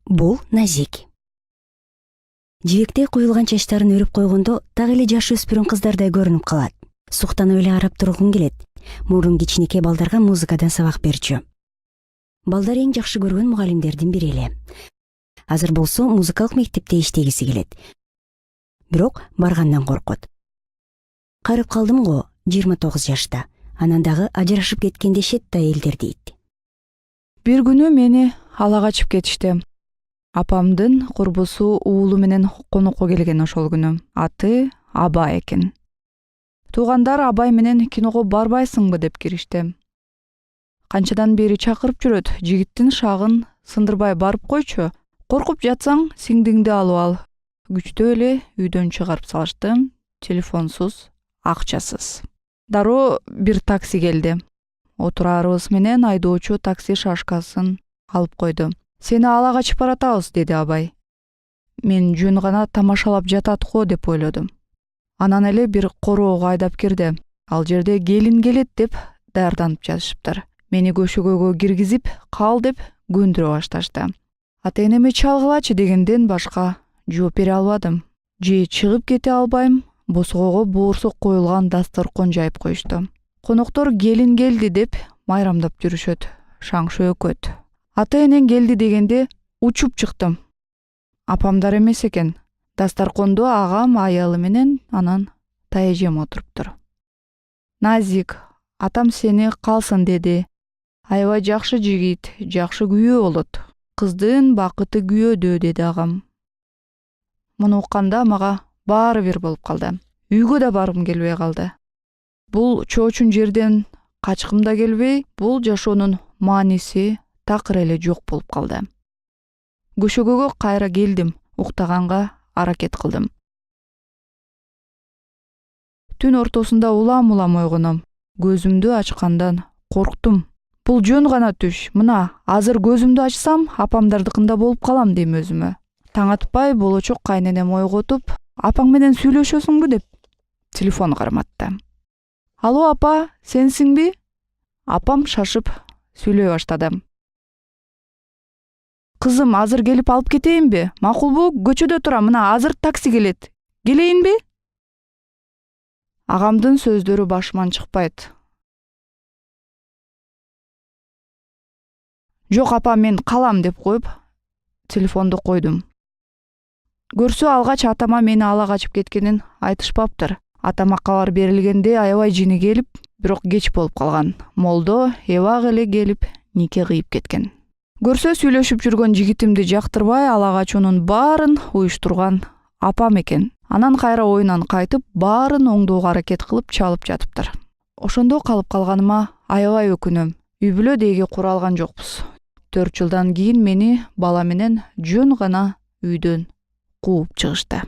Бул Назик. Жибектей куюлган чачтарын өрүп койгондо так эле жаш өспүрүм кыздардай көрүнүп калат. Суктанып эле карап тургуң келет. Мурун кичинекей балдарга музыкадан сабак берчү. Балдар эң жакшы көргөн мугалимдердин бири эле. Азыр болсо музыкалык мектепте иштегиси келет. Бирок баргандан коркот. Карып калдым го 29 жашта. Анан дагы ажырашып кеткен дешет да элдер дейт. Бир күнү мени ала качып кетишти. Апамдын курбусу уулу менен конокко келген ошол күнү. Аты Абай экен. Туугандар Абай менен киного барбайсыңбы деп киришти. Канчадан бери чакырып жүрөт, жигиттин шагын сындырбай барып койчу. Коркуп жатсаң, сиңдиңди алып ал. Күчтөө эле үйдөн чыгарып салышты. Телефонсуз, акчасыз. Дароо бир такси келди. Отураарыбыз менен айдоочу такси шашкасын алып койду. Сени ала качып баратабыз, деди Абай. Мен жөн гана тамашалап жатат го деп ойлодум. Анан эле бир короого айдап кирди. Ал жерде келин келет деп даярданып жатышыптыр. Мени көшөгөгө киргизип, кал деп көндүрө башташты. Ата энеме чалгылачы дегенден башка жооп бере албадым. Же чыгып кете албайм, босогого боорсок коюлган дасторкон жайып коюшту. Коноктор келин келди деп майрамдап жүрүшөт, шаң шөөкөт. Ата энең келди дегенде учуп чыктым. Апамдар эмес экен. Дасторкондо агам аялы менен анан тайэжем отуруптур. Назик, атам сени калсын деди. Аябай жакшы жигит, жакшы күйөө болот. Кыздын бакыты күйөөдө, деди агам. Муну укканда мага баары бир болуп калды. Үйгө да баргым келбей калды. Бул чоочун жерден качкым да келбей, бул жашоонун мааниси такыр эле жок болуп калды. Көшөгөгө кайра келдим, уктаганга аракет кылдым. Түн ортосунда улам ойгоном. Көзүмдү ачкандан корктум. Бул жөн гана түш. Мына, азыр көзүмдү ачсам, апамдардыкында болуп калам дейм өзүмө. Таң атпай болочок кайненем ойготуп, апаң менен сүйлөшөсүңбү деп телефон карматты. Алло апа, сенсиңби? Апам шашып сүйлөй баштады. Кызым, азыр келип алып кетейинби? Макулбу? Көчөдө турам, мына азыр такси келет. Келейинби? Агамдын сөздөрү башыман чыкпайт. Жок апа, мен калам деп коюп, телефонду койдум. Көрсө алгач атама мени ала качып кеткенин айтышпаптыр. Атама кабар берилгенде аябай жини келип, бирок кеч болуп калган. Молдо эбак эле келип нике кыйып кеткен. Көрсө сүйлөшүп жүргөн жигитимди жактырбай ала качуунун баарын уюштурган апам экен. Анан кайра оюнан кайтып, баарын оңдоого аракет кылып чалып жатыптыр. Ошондо калып калганыма аябай өкүнөм. Үй бүлө деги кура алган жокпуз. 4 жылдан кийин мени бала менен жөн гана үйдөн кууп чыгышты.